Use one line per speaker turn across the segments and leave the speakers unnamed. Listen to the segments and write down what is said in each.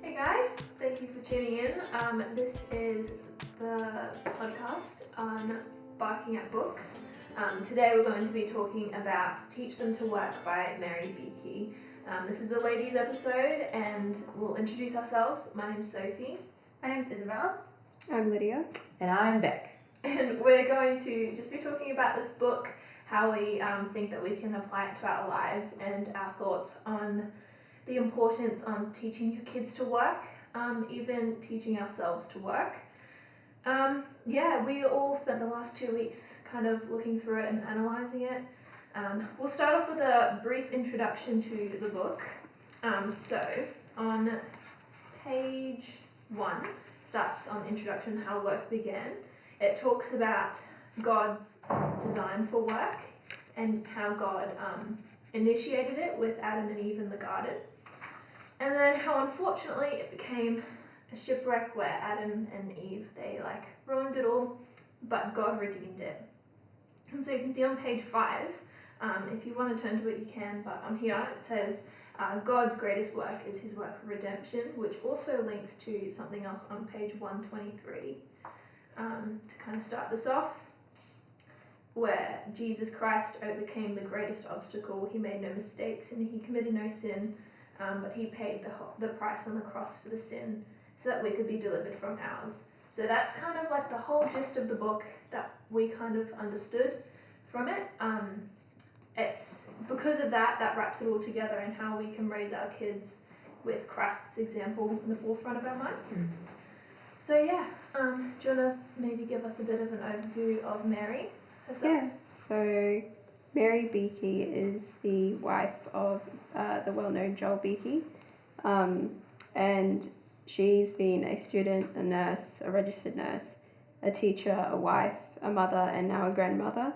Hey guys, thank you for tuning in. This is the podcast on barking at books. Today we're going to be talking about Teach Them to Work by Mary Beeke. This is the ladies episode and we'll introduce ourselves. My name's Sophie.
My name's Isabel.
I'm Lydia.
And I'm Beck.
And we're going to just be talking about this book, how we think that we can apply it to our lives, and our thoughts on the importance on teaching your kids to work, even teaching ourselves to work. We all spent the last 2 weeks kind of looking through it and analysing it. We'll start off with a brief introduction to the book. So on page 1, starts on introduction, how work began. It talks about God's design for work and how God initiated it with Adam and Eve in the garden. And then how unfortunately it became a shipwreck where Adam and Eve, they ruined it all, but God redeemed it. And so you can see on page 5, if you want to turn to it you can, but on here it says God's greatest work is his work of redemption, which also links to something else on page 123. To kind of start this off, where Jesus Christ overcame the greatest obstacle. He made no mistakes and he committed no sin, but he paid the price on the cross for the sin so that we could be delivered from ours. So that's kind of like the whole gist of the book that we kind of understood from it. It's because of that wraps it all together, and how we can raise our kids with Christ's example in the forefront of our minds. So do you want to maybe give us a bit of an overview of Mary herself?
Yeah, so Mary Beeke is the wife of the well-known Joel Beeke, and she's been a student, a nurse, a registered nurse, a teacher, a wife, a mother, and now a grandmother.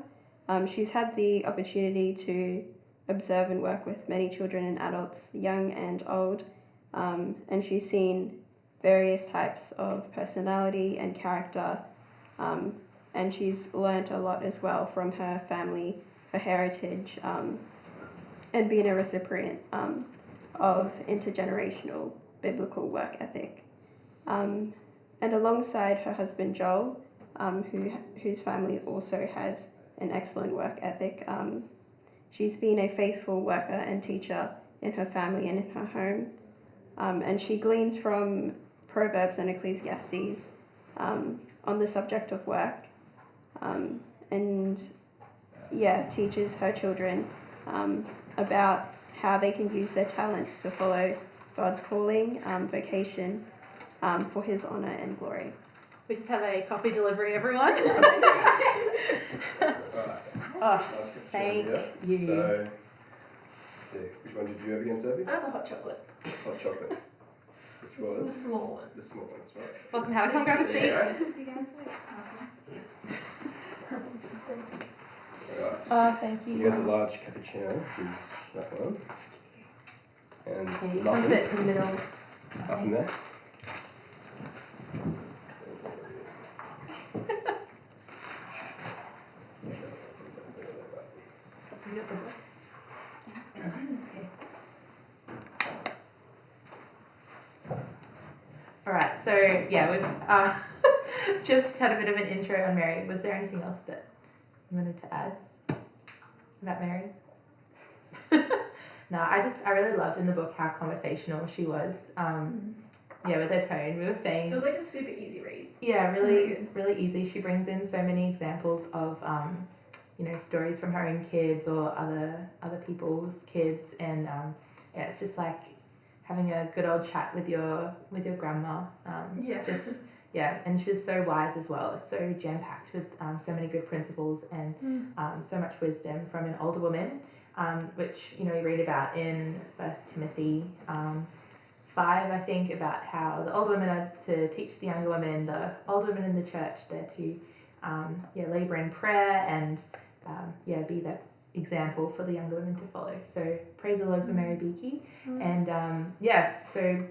She's had the opportunity to observe and work with many children and adults, young and old, and she's seen various types of personality and character, and she's learnt a lot as well from her family, her heritage, and being a recipient of intergenerational biblical work ethic. And alongside her husband Joel, whose family also has an excellent work ethic, she's been a faithful worker and teacher in her family and in her home, and she gleans from Proverbs and Ecclesiastes on the subject of work, and teaches her children about how they can use their talents to follow God's calling, vocation, for his honour and glory.
We just have a coffee delivery, everyone. Thank you.
So, let's see, which one did you have again, Sophie?
I have the hot chocolate.
Hot chocolate. Which
This is the
was?
small one.
The small ones, right?
Welcome, Hannah. Come grab a seat.
Do you guys like coffee?
Right.
Thank
You got the large cappuccino, which is that one. And
Comes
muffin.
it in the middle.
Muffin there.
Alright, so we've just had a bit of an intro on Mary. Was there anything else that you wanted to add about Mary? No, I really loved in the book how conversational she was. With her tone. We were saying
It was like a super easy read.
yeah,
So
really
good.
really easy. She brings in so many examples of stories from her own kids or other people's kids, and it's just like having a good old chat with your grandma. And she's so wise as well. It's so jam-packed with so many good principles and so much wisdom from an older woman, which you read about in 1 Timothy 5, I think, about how the older women are to teach the younger women, the older women in the church, they're to labour in prayer and be that example for the younger women to follow. So praise the Lord for Mary Beeke. And so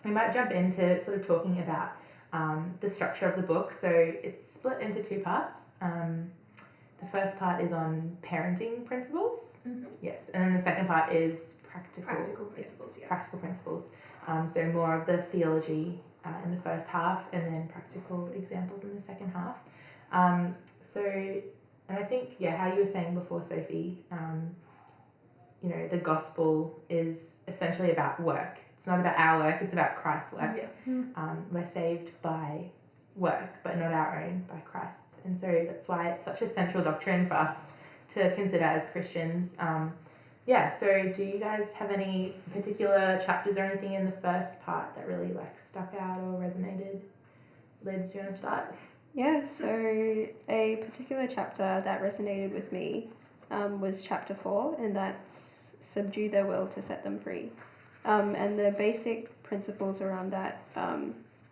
we might jump into sort of talking about the structure of the book. So it's split into two parts. the first part is on parenting principles.
Mm-hmm.
Yes, and then the second part is
Practical principles, yeah.
practical principles. So more of the theology in the first half, and then practical examples in the second half. And I think, how you were saying before, Sophie, the gospel is essentially about work. It's not about our work, it's about Christ's work.
Yeah.
We're saved by work, but not our own, by Christ's. And so that's why it's such a central doctrine for us to consider as Christians. So do you guys have any particular chapters or anything in the first part that really stuck out or resonated? Liz, do you want to start?
Yeah, so a particular chapter that resonated with me was chapter 4, and that's subdue their will to set them free. And the basic principles around that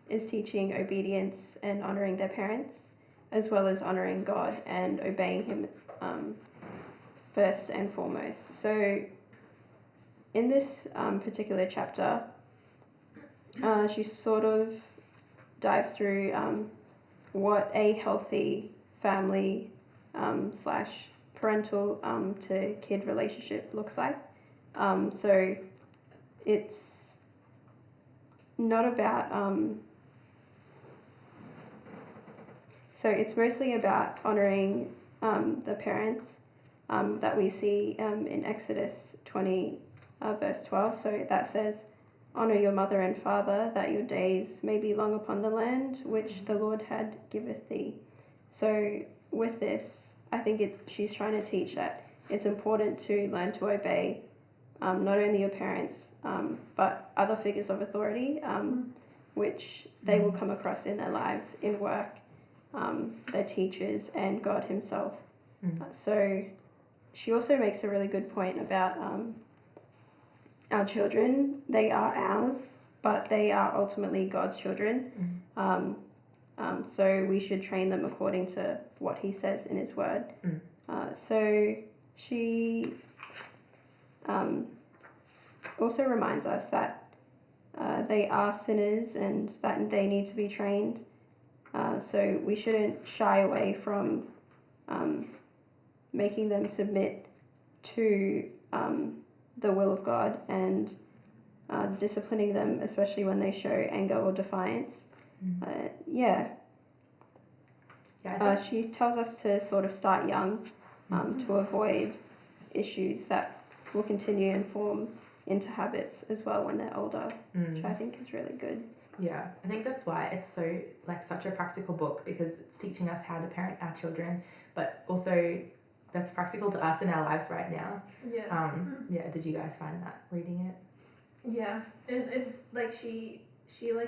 is teaching obedience and honouring their parents, as well as honouring God and obeying Him first and foremost. So in this particular chapter, she sort of dives through what a healthy family slash parental to kid relationship looks like. So it's not about so it's mostly about honouring the parents that we see in Exodus 20 verse 12. So that says, honour your mother and father, that your days may be long upon the land which the Lord had giveth thee. So with this, I think she's trying to teach that it's important to learn to obey not only your parents, but other figures of authority, which they will come across in their lives, in work, their teachers, and God Himself. So she also makes a really good point about our children. They are ours, but they are ultimately God's children. So we should train them according to what He says in His Word. So she also reminds us that they are sinners and that they need to be trained. So we shouldn't shy away from making them submit to the will of God and disciplining them, especially when they show anger or defiance. She tells us to sort of start young to avoid issues that will continue and form into habits as well when they're older, which I think is really good.
Yeah, I think that's why it's so such a practical book, because it's teaching us how to parent our children, but also that's practical to us in our lives right now. Did you guys find that reading it?
Yeah, and it's she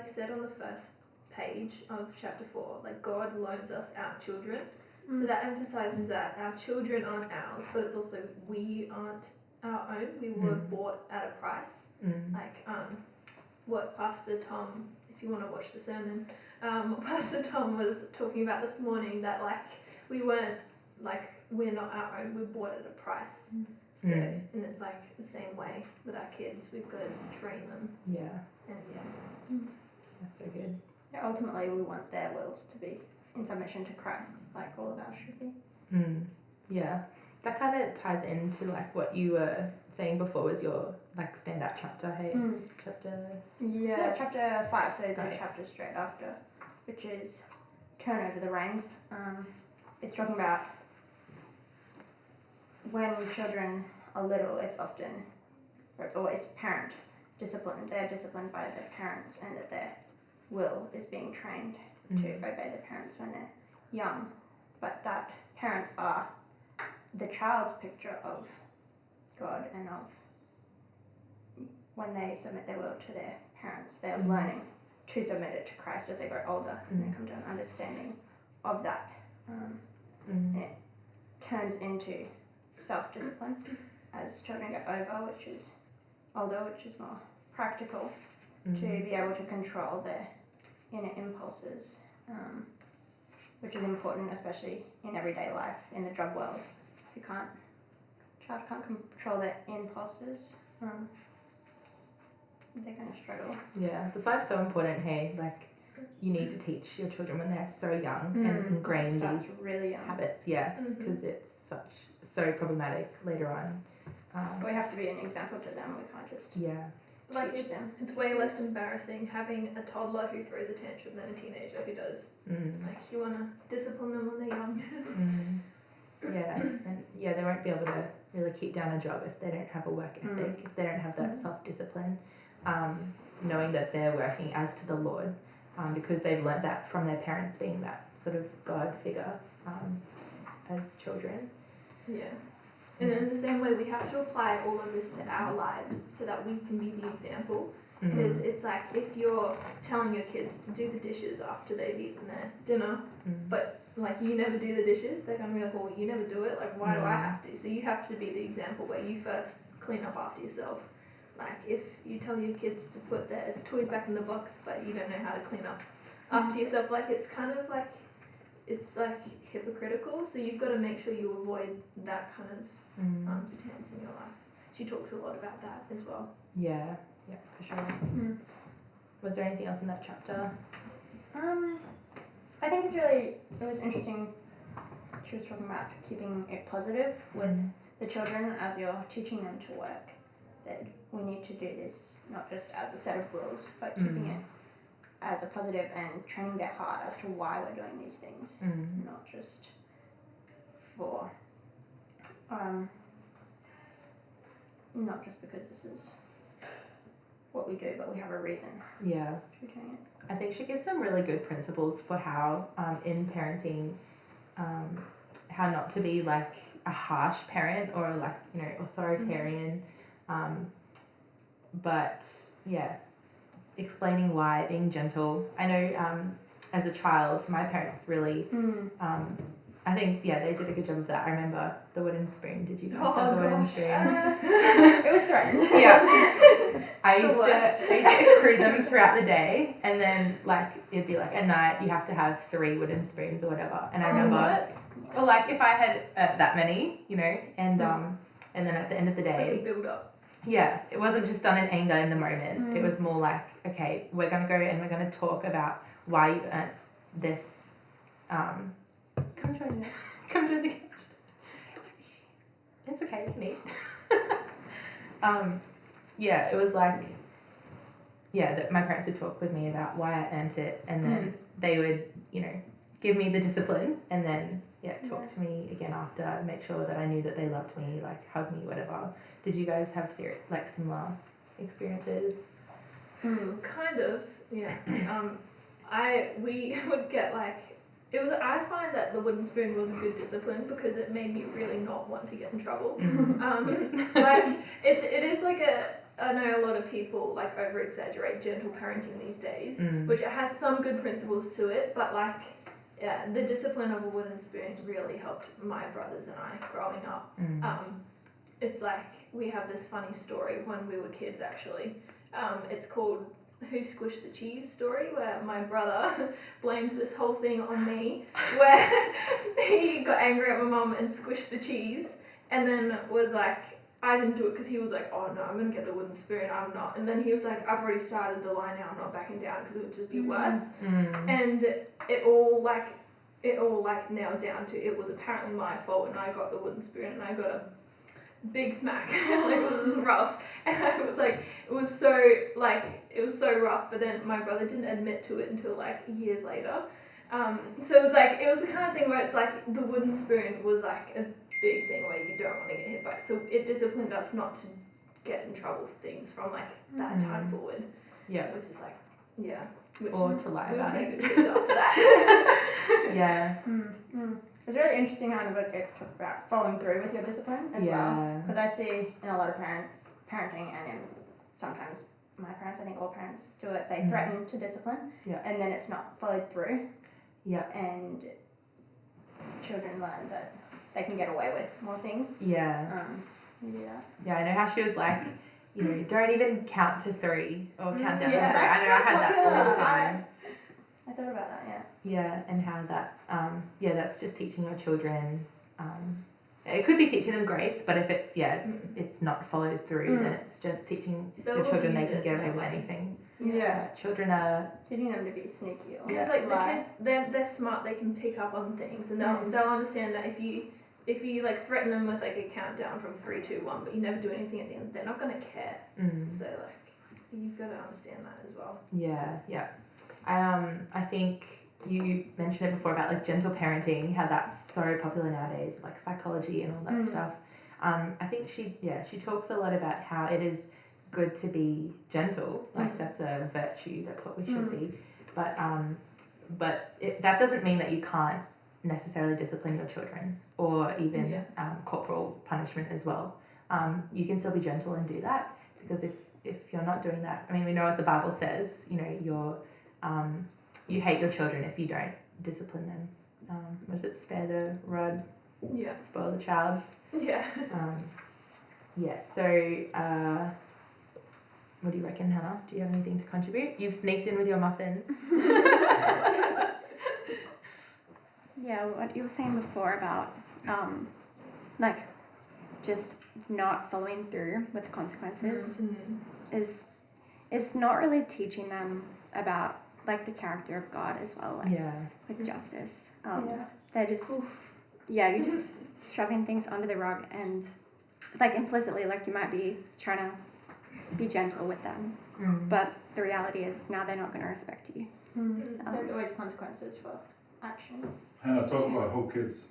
said on the first page of chapter 4, God loans us our children. So that emphasizes that our children aren't ours, but it's also we aren't our own. We were bought at a price. What Pastor Tom, if you want to watch the sermon, Pastor Tom was talking about this morning, that we weren't we're not our own. We're bought at a price. So and it's the same way with our kids. We've got to train them.
That's so good.
Yeah, ultimately, we want their wills to be in submission to Christ, like all of ours should be.
That kind of ties into what you were saying before was your standout chapter. Hey,
Chapter 5. So the chapter straight after, which is turn over the reins. It's talking about when children are little, it's always parent discipline. They're disciplined by their parents, and that their will is being trained to obey their parents when they're young. But that parents are the child's picture of God, and of when they submit their will to their parents, they're learning to submit it to Christ as they grow older, and they come to an understanding of that. And it turns into self-discipline as children get older, which is more practical, to be able to control their inner impulses, which is important, especially in everyday life, in the job world. If child can't control their impulses, they're going to struggle.
Yeah, that's why it's so important, hey, you need to teach your children when they're so young
Mm.
and ingrain
Starts
these
really young.
habits, because it's so problematic later on.
We have to be an example to them. We can't just
Like
teach
it's,
them.
it's way less embarrassing having a toddler who throws a tantrum than a teenager who does. Like you want to discipline them when they're young.
And they won't be able to really keep down a job if they don't have a work ethic, if they don't have that self-discipline, knowing that they're working as to the Lord, because they've learnt that from their parents being that sort of God figure as children.
Yeah. And in the same way, we have to apply all of this to our lives so that we can be the example. Because it's like if you're telling your kids to do the dishes after they've eaten their dinner, but like you never do the dishes, they're gonna be like, well, you never do it. Like, why do I have to? So you have to be the example where you first clean up after yourself. Like if you tell your kids to put their toys back in the box, but you don't know how to clean up after yourself, like it's kind of like it's like hypocritical. So you've got to make sure you avoid that kind of stance in your life. She talks a lot about that as well.
Yeah, for sure. Was there anything else in that chapter?
I think it was interesting. She was talking about keeping it positive with the children as you're teaching them to work. That we need to do this not just as a set of rules, but keeping it as a positive and training their heart as to why we're doing these things, not just for, not just because this is what we do, but we have a reason to be doing it.
I think she gives some really good principles for how, in parenting, how not to be like a harsh parent or like, authoritarian, but explaining why, being gentle. I know as a child, my parents really, I think, they did a good job of that. I remember the wooden spoon. Did you guys have the wooden spoon?
It was threatened.
I used to accrue them throughout the day, and then like it'd be like at night you have to have 3 wooden spoons or whatever. And I remember, or like if I had that many, and then at the end of the day,
it's like a build up.
Yeah, it wasn't just done in anger in the moment. It was more like, okay, we're gonna go and we're gonna talk about why you've earned this. Come join me. Come join the kitchen. It's okay, you can eat. It was like, that my parents would talk with me about why I earned it, and then they would, give me the discipline, and then talk to me again after, make sure that I knew that they loved me, like hug me, whatever. Did you guys have similar experiences?
Kind of, yeah. We would get like, I find that the wooden spoon was a good discipline because it made me really not want to get in trouble. Like it is like I know a lot of people like over exaggerate gentle parenting these days, which it has some good principles to it, but like the discipline of a wooden spoon really helped my brothers and I growing up. It's like we have this funny story of when we were kids actually. It's called Who Squished the Cheese story, where my brother blamed this whole thing on me, where he got angry at my mum and squished the cheese, and then was like, I didn't do it because he was like, oh no, I'm going to get the wooden spoon, I'm not. And then he was like, I've already started the line now, I'm not backing down because it would just be worse. And it all nailed down to it was apparently my fault and I got the wooden spoon and I got a big smack. Like it was rough. And I was like, it was so rough, but then my brother didn't admit to it until like years later. So it was the kind of thing where it's like the wooden spoon was like a big thing where you don't want to get hit by it. So it disciplined us not to get in trouble for things from like that time forward.
Yeah.
It was just like,
or to lie about it.
Good kids after that.
It's really interesting how in the book it talked about following through with your discipline as well. Because I see in a lot of parenting and in sometimes my parents, I think all parents do it, they threaten to discipline and then it's not followed through. And children learn that they can get away with more things. You do that.
Yeah, I know how she was like, don't even count to 3 or count down to 3. I know I had that all the time.
I thought about that,
Yeah, and how that, that's just teaching your children. It could be teaching them grace, but if it's, it's not followed through, then it's just teaching your children they can get away with anything.
Yeah.
Children are
Getting them to be sneaky or
Because like the
lie.
kids, they're smart. They can pick up on things, and they'll understand that if you like threaten them with like a countdown from 3, 2, 1, but you never do anything at the end, they're not gonna care. So like you've got to understand that as well.
Yeah. I think you mentioned it before about like gentle parenting, how that's so popular nowadays, like psychology and all that stuff. I think she talks a lot about how it is good to be gentle, like that's a virtue, that's what we should be. But that doesn't mean that you can't necessarily discipline your children or even corporal punishment as well. You can still be gentle and do that, because if you're not doing that, I mean, we know what the Bible says, you know, you hate your children if you don't discipline them. Was it spare the rod, spoil the child? So what do you reckon, Hannah? Do you have anything to contribute? You've sneaked in with your muffins.
Yeah, what you were saying before about like just not following through with consequences is not really teaching them about like the character of God as well, like with justice. They're just you're just shoving things under the rug, and like implicitly, like you might be trying to be gentle with them, but the reality is now they're not going to respect you.
There's always consequences for actions.
Hannah, talk about Hope Kids.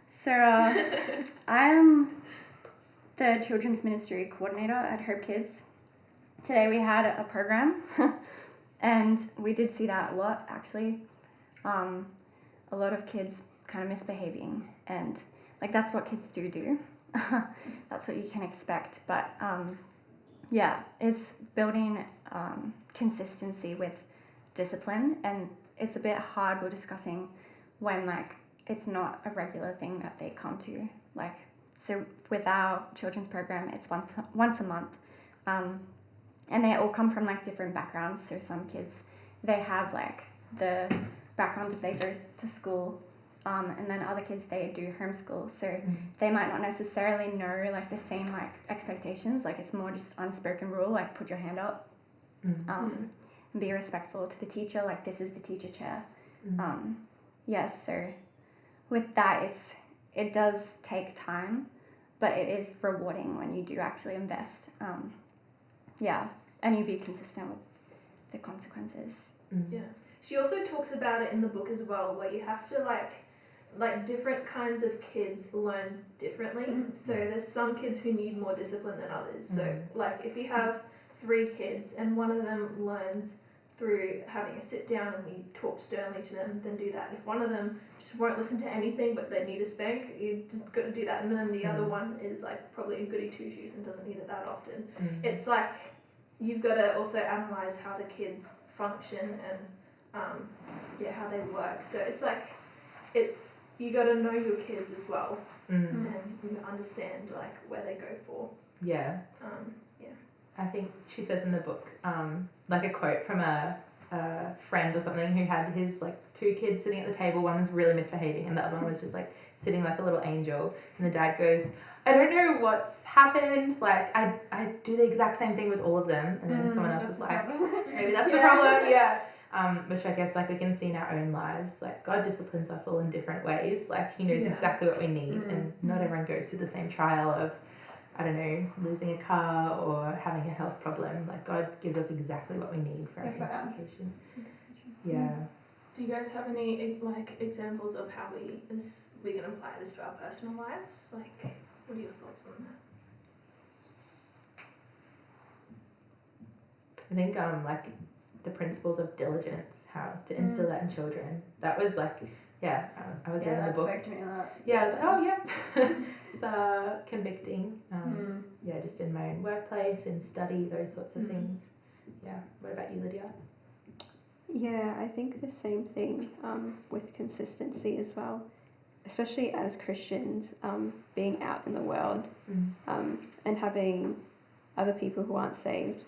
So I am the children's ministry coordinator at Hope Kids. Today we had a program and we did see that a lot, actually. A lot of kids kind of misbehaving, and like that's what kids do. That's what you can expect, but it's building consistency with discipline, and it's a bit hard, we're discussing, when like it's not a regular thing that they come to. Like, so with our children's program, it's once a month, and they all come from like different backgrounds. So some kids, they have like the background if they go to school, and then other kids, they do homeschool, so they might not necessarily know like the same like expectations. Like it's more just unspoken rule, like put your hand up, and be respectful to the teacher, like this is the teacher chair. So with that, it does take time, but it is rewarding when you do actually invest, and you be consistent with the consequences.
She also talks about it in the book as well, where you have to like different kinds of kids learn differently. So there's some kids who need more discipline than others. So like if you have 3 kids and one of them learns through having a sit down and you talk sternly to them, then do that. If one of them just won't listen to anything but they need a spank, you've got to do that. And then the other one is like probably a goody two-shoes and doesn't need it that often. It's like you've got to also analyze how the kids function and how they work. So it's like you got to know your kids as well, and understand like where they go for.
I think she says in the book, like a quote from a friend or something who had his like 2 kids sitting at the table. One was really misbehaving and the other one was just like sitting like a little angel. And the dad goes, I don't know what's happened. Like I do the exact same thing with all of them. And then someone else is like, maybe that's the problem. Which I guess like we can see in our own lives. Like God disciplines us all in different ways. Like He knows exactly what we need, and not everyone goes through the same trial of, I don't know, losing a car or having a health problem. Like God gives us exactly what we need for our sanctification.
Do you guys have any like examples of how we can apply this to our personal lives? Like, what are your thoughts on that?
I think like the principles of diligence, how to instill that in children. That was like, I was reading the book.
That spoke to me a lot.
I was like, oh yeah. It's convicting. Just in my own workplace, in study, those sorts of things. What about you, Lydia?
Yeah, I think the same thing with consistency as well, especially as Christians, being out in the world and having other people who aren't saved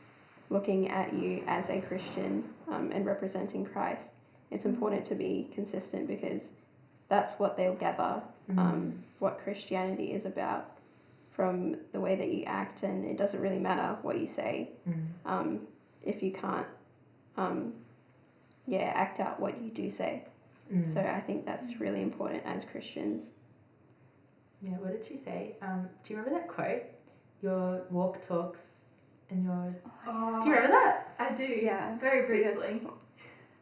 looking at you as a Christian and representing Christ. It's important to be consistent, because that's what they'll gather, what Christianity is about from the way that you act, and it doesn't really matter what you say. if you can't, act out what you do say. So I think that's really important as Christians.
Yeah, what did she say? Do you remember that quote? Your walk talks and your...
Oh,
Do you remember that?
I do.
Yeah.
Very briefly.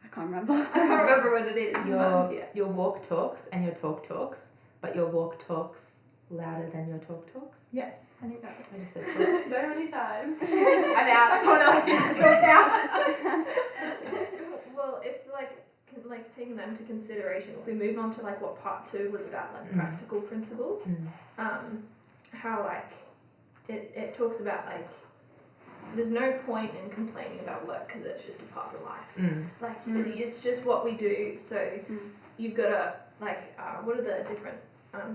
I can't remember.
I can't remember what it is.
Your walk talks and your talk talks, but your walk talks louder than your talk talks.
Yes, I think that's it.
I just said talks so many times. I'm out. Someone else needs to talk now.
Well, if like taking that into consideration, if we move on to like what part 2 was about, like practical principles, how like it talks about like there's no point in complaining about work because it's just a part of life. Like it's just what we do. So you've got to like what are the different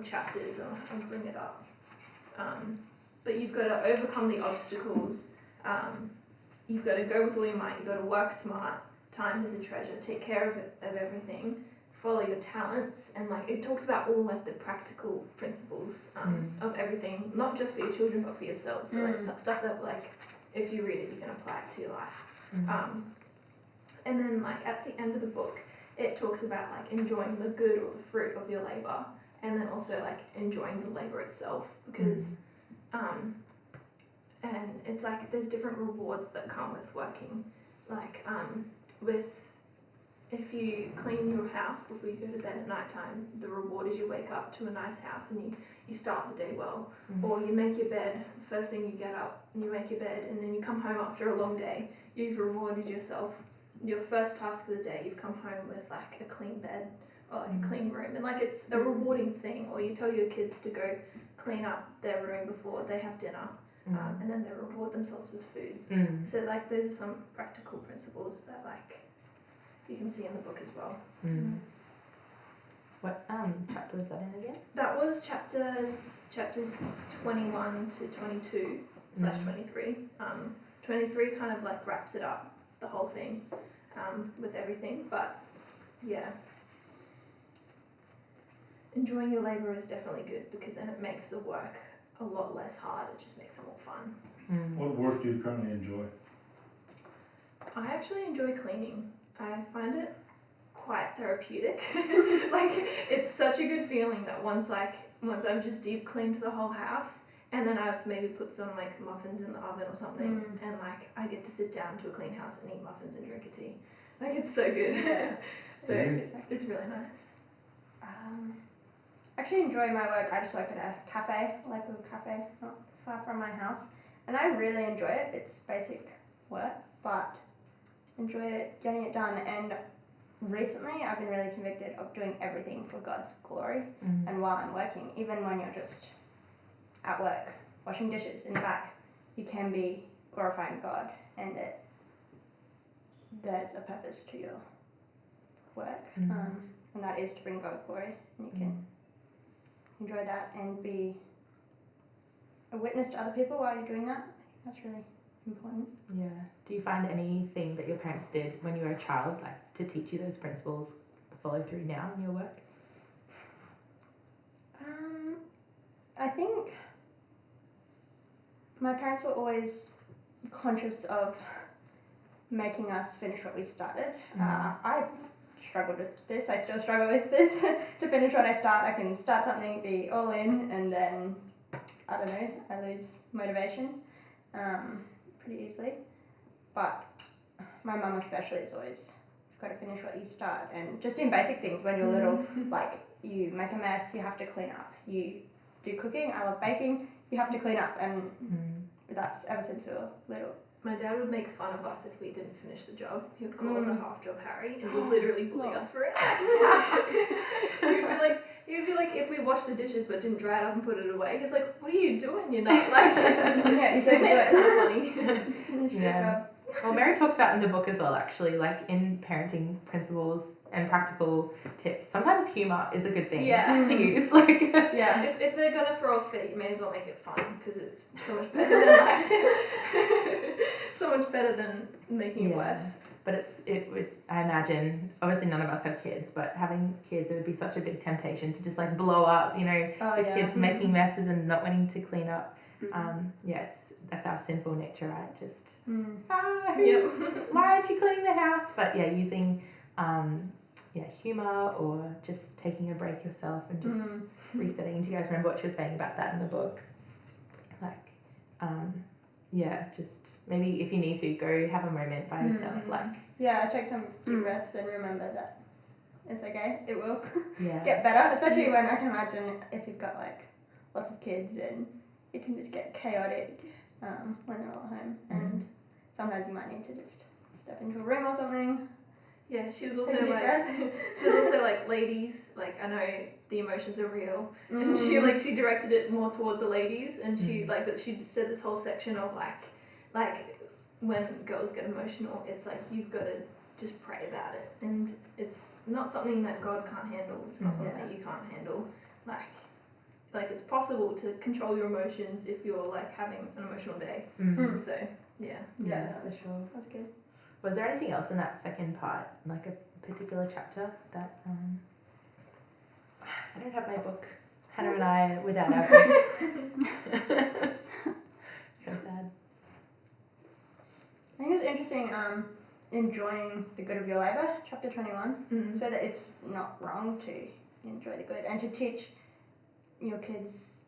chapters? I'll bring it up. But you've got to overcome the obstacles. You've got to go with all your might. You've got to work smart. Time is a treasure. Take care of everything. Follow your talents, and like it talks about all like the practical principles of everything, not just for your children but for yourself. So like stuff that like if you read it, you can apply it to your life. And then like at the end of the book, it talks about like enjoying the good or the fruit of your labor, and then also like enjoying the labor itself because and it's like there's different rewards that come with working, like with if you clean your house before you go to bed at night time, the reward is you wake up to a nice house and you start the day well. Or you make your bed, first thing you get up and you make your bed, and then you come home after a long day, you've rewarded yourself. Your first task of the day, you've come home with like a clean bed or like a clean room, and like it's a rewarding thing. Or you tell your kids to go clean up their room before they have dinner, and then they reward themselves with food. So like those are some practical principles that like you can see in the book as well.
What chapter was that in again?
That was chapters 21 to 22 / 23. 23 kind of like wraps it up, the whole thing, with everything. But yeah, enjoying your labour is definitely good because then it makes the work a lot less hard. It just makes it more fun.
What work do you currently enjoy?
I actually enjoy cleaning. I find it quite therapeutic. Like it's such a good feeling that once I've just deep cleaned the whole house, and then I've maybe put some like muffins in the oven or something, and like I get to sit down to a clean house and eat muffins and drink a tea. Like it's so good. So it's really nice.
I actually enjoy my work. I just work at a cafe, like a little cafe not far from my house, and I really enjoy it. It's basic work, but enjoy it, getting it done. And recently I've been really convicted of doing everything for God's glory. And while I'm working, even when you're just at work washing dishes in the back, you can be glorifying God, and that there's a purpose to your work, and that is to bring God glory, and you can enjoy that and be a witness to other people while you're doing that. I think that's really important.
Yeah. Do you find anything that your parents did when you were a child, like to teach you those principles, follow through now in your work?
I think my parents were always conscious of making us finish what we started. I struggled with this. I still struggle with this. To finish what I start, I can start something, be all in, and then, I don't know, I lose motivation pretty easily. But my mum especially is always, you've got to finish what you start. And just in basic things, when you're little, like you make a mess, you have to clean up. You do cooking, I love baking, you have to clean up. And that's ever since we were little.
My dad would make fun of us if we didn't finish the job. He would call us a half job Harry and would literally bully us for it. He'd be like, if we washed the dishes but didn't dry it up and put it away, he's like, what are you doing? You're not like...
Yeah,
it's kind of funny.
Yeah. Well, Mary talks about in the book as well, actually, like in parenting principles and practical tips, sometimes humour is a good thing to use. Like,
if they're gonna throw a fit, you may as well make it fun because it's so much better than so much better than making it worse.
But it would, I imagine, obviously none of us have kids, but having kids, it would be such a big temptation to just like blow up, you know, the kids making messes and not wanting to clean up. that's our sinful nature, right? Just
Mm.
why aren't you cleaning the house? But yeah, using humor or just taking a break yourself and just resetting. Do you guys remember what she was saying about that in the book? Like, just maybe if you need to go have a moment by yourself, like
Take some deep breaths and remember that it's okay. It will
yeah,
get better, especially when I can imagine if you've got like lots of kids and it can just get chaotic when they're all at home, and sometimes you might need to just step into a room or something.
Yeah, she was
Take
also
a deep
like,
breath.
ladies, like I know the emotions are real, and she directed it more towards the ladies, and she like that she said this whole section of like when girls get emotional, it's like you've got to just pray about it, and it's not something that God can't handle. It's not something that you can't handle. Like it's possible to control your emotions if you're like having an emotional day. So
for sure.
That's good.
Was there anything else in that second part, like a particular chapter that I don't have my book. Hannah and I without our book. So sad.
I think it's interesting enjoying the good of your labour, chapter 21, so that it's not wrong to enjoy the good and to teach your kids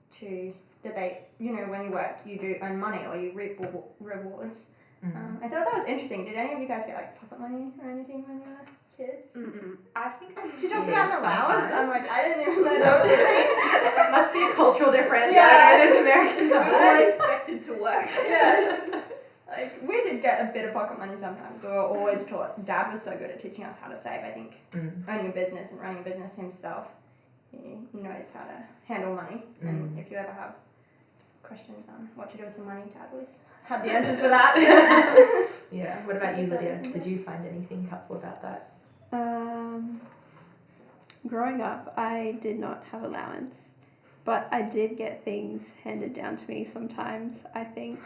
that they, when you work, you do earn money or you reap rewards. I thought that was interesting. Did any of you guys get like pocket money or anything when you were kids?
I think
She talked about an allowance. I'm like, I didn't even know that was a thing.
It must be a cultural difference.
Yeah.
There's Americans
I was expected to work.
Yes. Like, we did get a bit of pocket money sometimes. We were always taught. Dad was so good at teaching us how to save, I think. Owning a business and running a business himself, he knows how to handle money. And if you ever have questions on what to do with your money, Dad always had the answers for that.
Yeah. What about you, Lydia? Did you find anything helpful about that?
Growing up, I did not have allowance, but I did get things handed down to me sometimes, I think.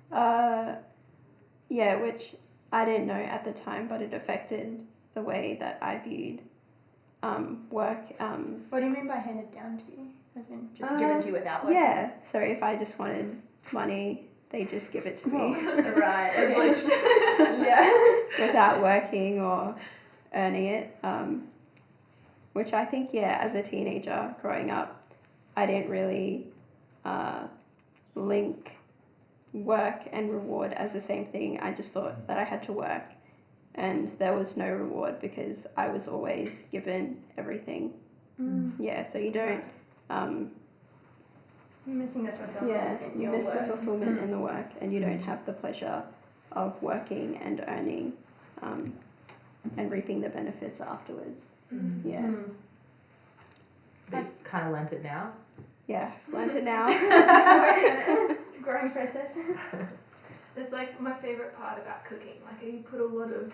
Which I didn't know at the time, but it affected the way that I viewed work.
What do you mean by handed down to you? As in just given to you without working?
Yeah, so if I just wanted money, they just give it to me.
Right. Yeah.
Without working or earning it. Which I think, as a teenager growing up, I didn't really link work and reward as the same thing. I just thought that I had to work and there was no reward because I was always given everything. So you don't...
You're missing the fulfillment in your
miss
work.
the fulfillment in the work, and you don't have the pleasure of working and earning and reaping the benefits afterwards.
But you've kind of learnt it now.
Yeah, learnt it now.
It's a growing process.
It's like my favourite part about cooking. Like you put a lot of,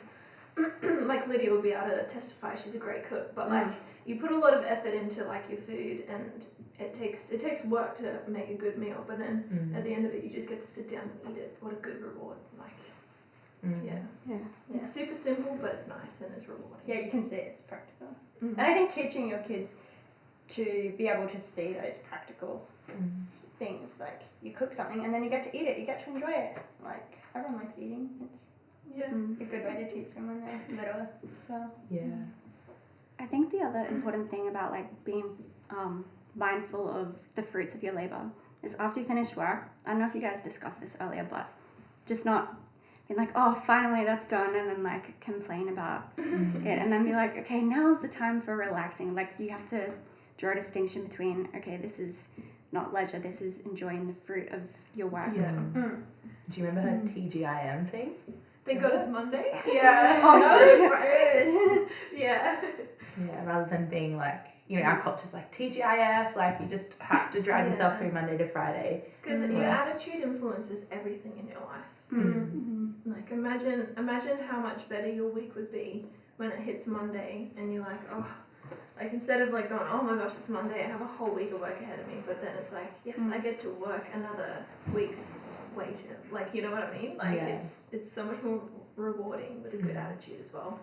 like Lydia will be able to testify, she's a great cook, but like you put a lot of effort into like your food, and it takes work to make a good meal, but then at the end of it you just get to sit down and eat it. What a good reward. It's super simple, but it's nice and it's rewarding.
Yeah, you can see it's practical. And I think teaching your kids to be able to see those practical things, like you cook something and then you get to eat it, you get to enjoy it. Like everyone likes eating. It's a good way to teach them when they're little. So
I think the other important thing about like being mindful of the fruits of your labor is after you finish work, I don't know if you guys discussed this earlier, but just not being like, oh, finally that's done, and then like complain about it, and then be like, okay, now's the time for relaxing. Like you have to draw a distinction between, okay, this is not leisure, this is enjoying the fruit of your work.
Do you remember her TGIM thing?
Thank God it's Monday.
Yeah, rather than being like, our culture's like TGIF, like you just have to drive yourself through Monday to Friday.
Because your attitude influences everything in your life. Like imagine how much better your week would be when it hits Monday and you're like, oh, like instead of like going, oh my gosh, it's Monday, I have a whole week of work ahead of me, but then it's like, yes, I get to work another week's wage. Like, you know what I mean? Like it's so much more rewarding with a good attitude as well.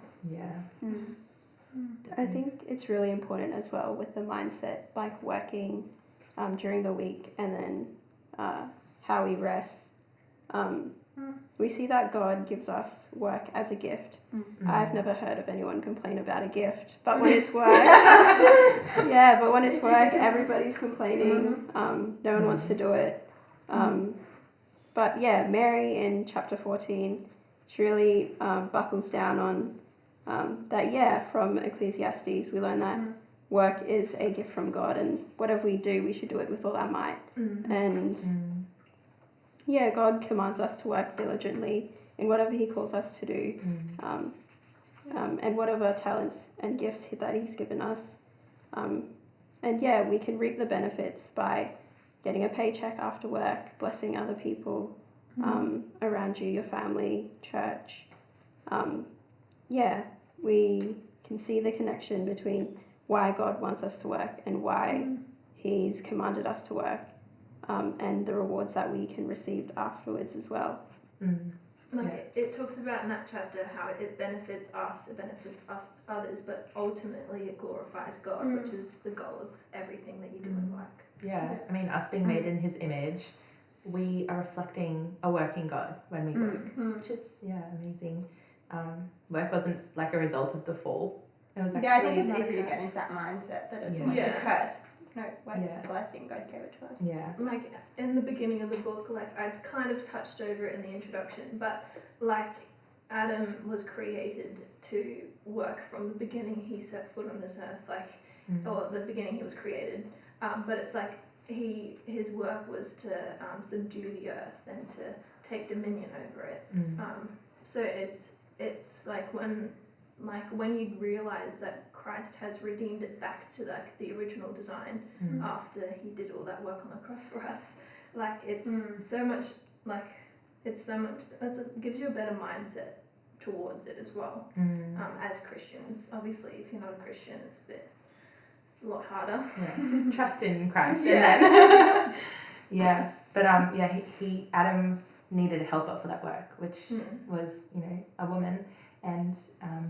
I think it's really important as well with the mindset, like working during the week and then how we rest. We see that God gives us work as a gift. I've never heard of anyone complain about a gift, but when it's work, but when it's work, everybody's complaining. No one wants to do it. But yeah, Mary in chapter 14, she really buckles down on that. Yeah, from Ecclesiastes, we learn that work is a gift from God, and whatever we do, we should do it with all our might. And yeah, God commands us to work diligently in whatever He calls us to do, and whatever talents and gifts that He's given us. And yeah, we can reap the benefits by getting a paycheck after work, blessing other people around you, your family, church. Yeah, we can see the connection between why God wants us to work and why He's commanded us to work. And the rewards that we can receive afterwards as well.
It talks about in that chapter how it benefits us others, but ultimately it glorifies God, which is the goal of everything that you do in work.
Yeah, I mean, us being made in His image, we are reflecting a working God when we work, which is amazing. Work wasn't like a result of the fall. It was actually
I think it's easy to get into that mindset that it's almost a curse. No, work's a blessing. God gave it to us.
Yeah.
Like in the beginning of the book, like I kind of touched over it in the introduction, but like Adam was created to work from the beginning he set foot on this earth, or the beginning he was created. But it's like his work was to subdue the earth and to take dominion over it. So it's like when you realize that Christ has redeemed it back to like the original design after He did all that work on the cross for us, like it's so much it gives you a better mindset towards it as well. As Christians, obviously, if you're not a Christian, it's a lot harder.
Yeah. Trust in Christ.
Yeah.
But he Adam needed a helper for that work, which was a woman. And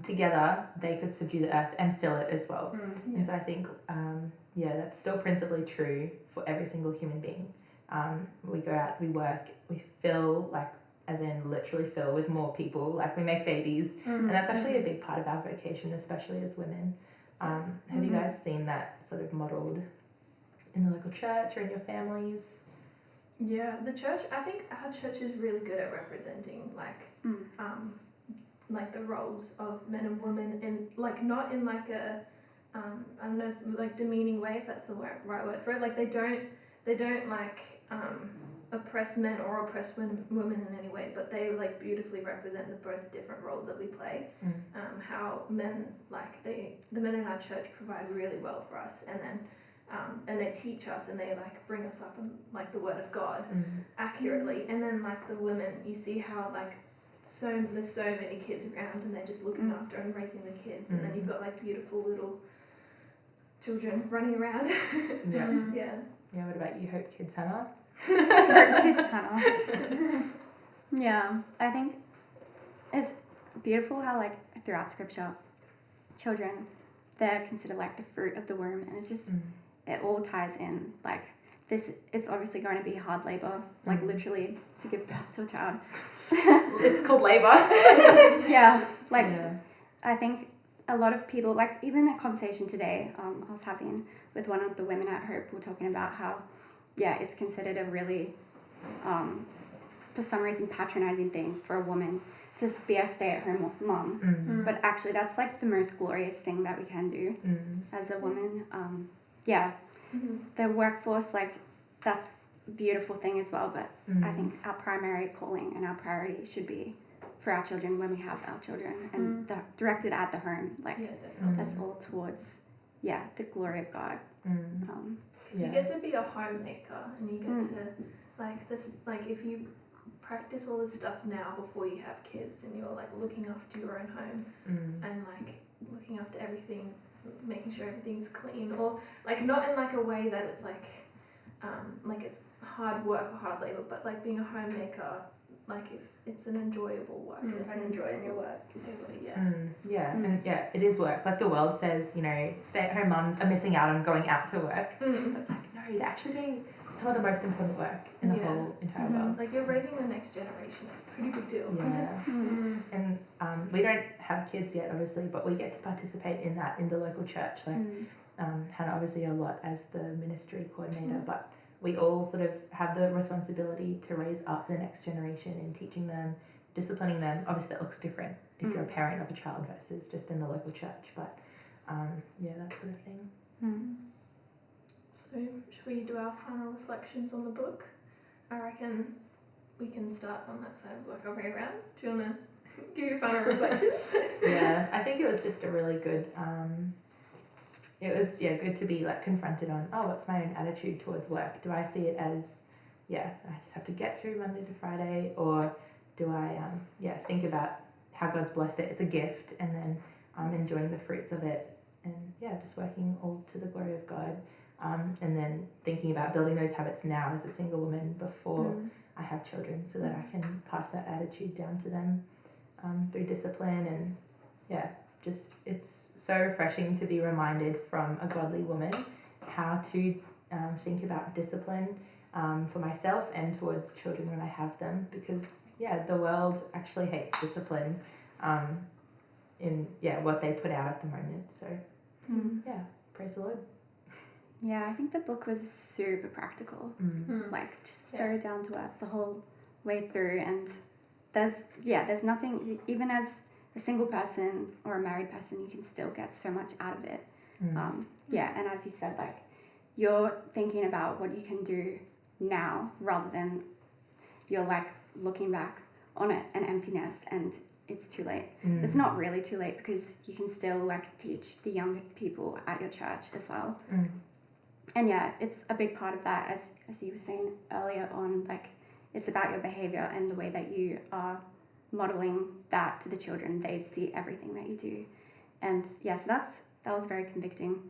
together they could subdue the earth and fill it as well. And so I think, that's still principally true for every single human being. We go out, we work, we fill, like, as in literally fill with more people, like we make babies. And that's actually a big part of our vocation, especially as women. Have you guys seen that sort of modelled in the local church or in your families?
Yeah, the church, I think our church is really good at representing like the roles of men and women in like not in like a I don't know, like demeaning way, if that's the right word for it. Like they don't like oppress men or oppress women in any way, but they like beautifully represent the both different roles that we play. How men the men in our church provide really well for us, and then and they teach us and they like bring us up in like the word of God accurately, and then like the women, you see how like there's so many kids around and they're just looking after and raising the kids, and then you've got like beautiful little children running around.
Yeah, what about you, Hope Kids Hannah?
Hope Kids Hannah. Yeah, I think it's beautiful how like throughout scripture children, they're considered like the fruit of the womb, and it's just it all ties in. Like this, it's obviously going to be hard labor, like literally to give birth to a child.
It's called labor.
I think a lot of people, like even a conversation today I was having with one of the women at Hope, we're talking about how it's considered a really for some reason patronizing thing for a woman to be a stay-at-home mom, but actually that's like the most glorious thing that we can do as a woman. The workforce, like that's a beautiful thing as well, but I think our primary calling and our priority should be for our children when we have our children, and directed at the home, like that's all towards the glory of God.
Because you get to be a homemaker, and you get to like this, like if you practice all this stuff now before you have kids, and you're like looking after your own home and like looking after everything, making sure everything's clean, or like not in like a way that it's like it's hard work or hard labor, but like being a homemaker, like if it's an enjoyable work, it's an enjoying your work.
And it is work. Like the world says, stay-at-home mums are missing out on going out to work. But it's like, no, they're actually doing some of the most important work in the
Yeah.
whole entire
Mhm.
world.
Like you're raising the next generation. It's a pretty big deal.
Yeah.
Mm.
And we don't have kids yet, obviously, but we get to participate in that in the local church. Like Hannah, obviously, a lot as the ministry coordinator, but we all sort of have the responsibility to raise up the next generation in teaching them, disciplining them. Obviously, that looks different if you're a parent of a child versus just in the local church, but yeah, that sort of thing.
Mm.
So should we do our final reflections on the book? I reckon we can start on that side, work our way around. Do you want to give your final reflections?
Yeah, I think it was just a really good. It was good to be like confronted on. Oh, what's my own attitude towards work? Do I see it as, I just have to get through Monday to Friday, or do I think about how God's blessed it? It's a gift, and then enjoying the fruits of it, and just working all to the glory of God. And then thinking about building those habits now as a single woman before I have children, so that I can pass that attitude down to them through discipline. And just it's so refreshing to be reminded from a godly woman how to think about discipline for myself and towards children when I have them, because the world actually hates discipline in what they put out at the moment. So praise the Lord.
Yeah, I think the book was super practical. Like just so down to earth the whole way through, and there's nothing, even as a single person or a married person, you can still get so much out of it. And as you said, like you're thinking about what you can do now rather than you're like looking back on it, an empty nest, and it's too late. It's not really too late, because you can still like teach the young people at your church as well. And it's a big part of that, as you were saying earlier on, like it's about your behavior and the way that you are modeling that to the children. They see everything that you do, and so that was very convicting.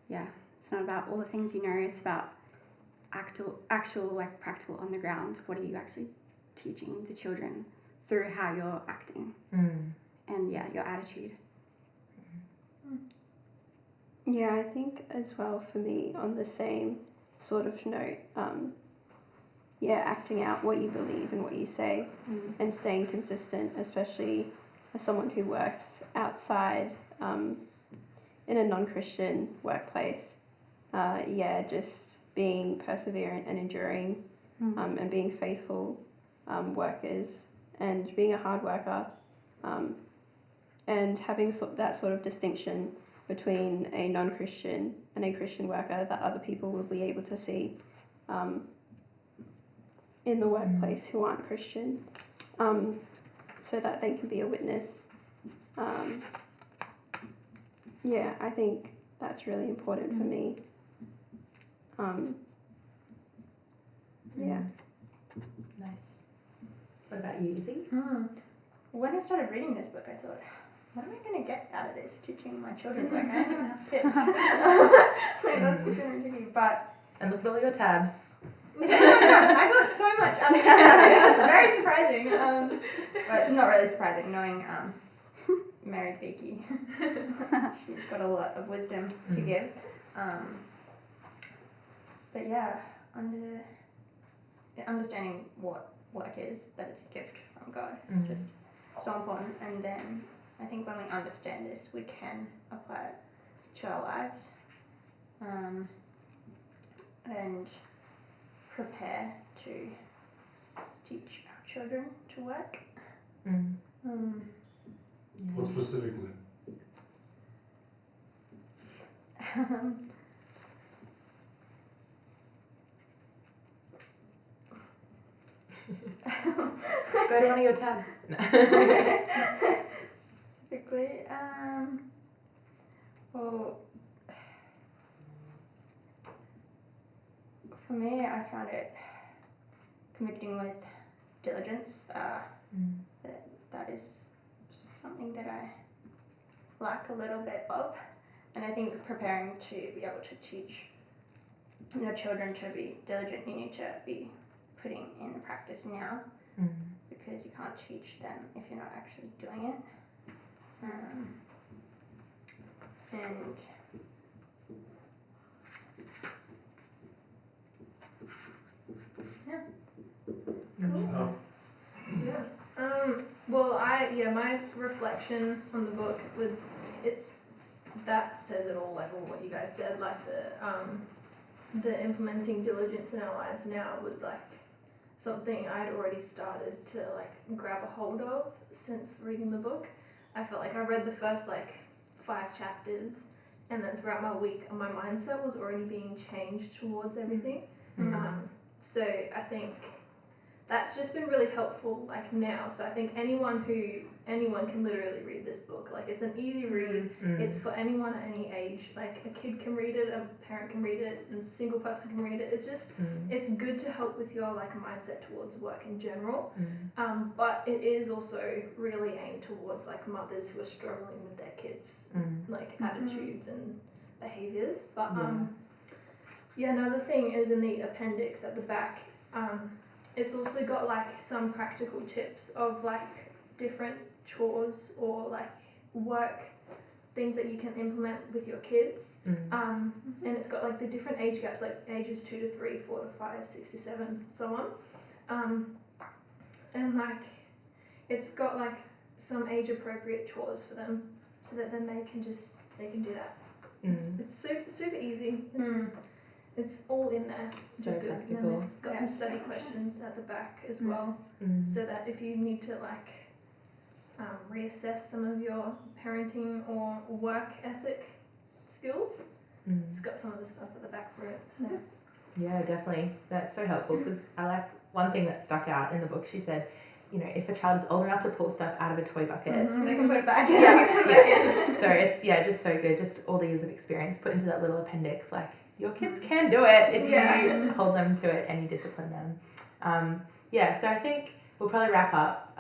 It's not about all the things you know, it's about actual like practical on the ground. What are you actually teaching the children through how you're acting and your attitude.
Yeah, I think as well for me, on the same sort of note, acting out what you believe and what you say and staying consistent, especially as someone who works outside in a non-Christian workplace. Just being perseverant and enduring and being faithful workers and being a hard worker and having that sort of distinction between a non-Christian and a Christian worker that other people will be able to see in the workplace who aren't Christian, so that they can be a witness. I think that's really important for me.
Nice. What about you, Izzy?
When I started reading this book, I thought, what am I going to get out of this teaching my children? Like, I don't even have kids. That's going to be, but...
And look at all your tabs.
I got so much out of it. It was very surprising. But not really surprising, knowing married Beeke. She's got a lot of wisdom to give. Understanding what work is, that it's a gift from God, is just so important. And then I think when we understand this, we can apply it to our lives and prepare to teach our children to work.
What specifically?
Go to one of your tabs. No.
Specifically, for me, I found it convicting with diligence. That is something that I lack a little bit of, and I think preparing to be able to teach children to be diligent, you need to be putting in the practice now, because you can't teach them if you're not actually doing it.
Cool. Yeah. Well, my reflection on the book that says it all, like all what you guys said, like the implementing diligence in our lives now was like something I'd already started to like grab a hold of since reading the book. I felt like I read the first like 5 chapters, and then throughout my week, my mindset was already being changed towards everything. So I think that's just been really helpful like now. So I think anyone can literally read this book. Like it's an easy read. It's for anyone at any age. Like a kid can read it, a parent can read it, and a single person can read it. It's just it's good to help with your like mindset towards work in general. But it is also really aimed towards like mothers who are struggling with their kids like attitudes and behaviors. But another thing is in the appendix at the back. It's also got like some practical tips of like different chores or like work things that you can implement with your kids. And it's got like the different age gaps, like ages 2 to 3, 4 to 5, 6 to 7, so on. And like it's got like some age appropriate chores for them, so that then they can do that. It's super easy. It's all in there, which is good.
Practical.
And then they've got some study questions at the back as well, so that if you need to like reassess some of your parenting or work ethic skills, it's got some of the stuff at the back for it. So.
Yeah, definitely. That's so helpful, because I like one thing that stuck out in the book. She said, you know, if a child is old enough to pull stuff out of a toy bucket,
they can put it back.
So it's just so good. Just all the years of experience put into that little appendix. Like your kids can do it if you hold them to it and you discipline them. So I think we'll probably wrap up.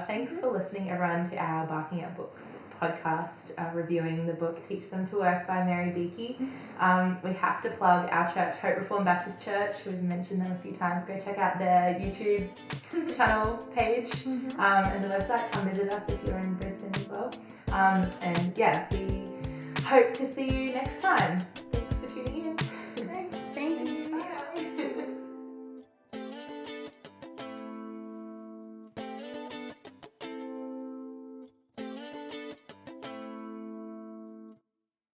Thanks for listening, everyone, to our Barking Out Books podcast reviewing the book Teach Them to Work by Mary Beeke. We have to plug our church, Hope Reformed Baptist Church. We've mentioned them a few times. Go check out their YouTube channel page and the website. Come visit us if you're in Brisbane as well. We hope to see you next time.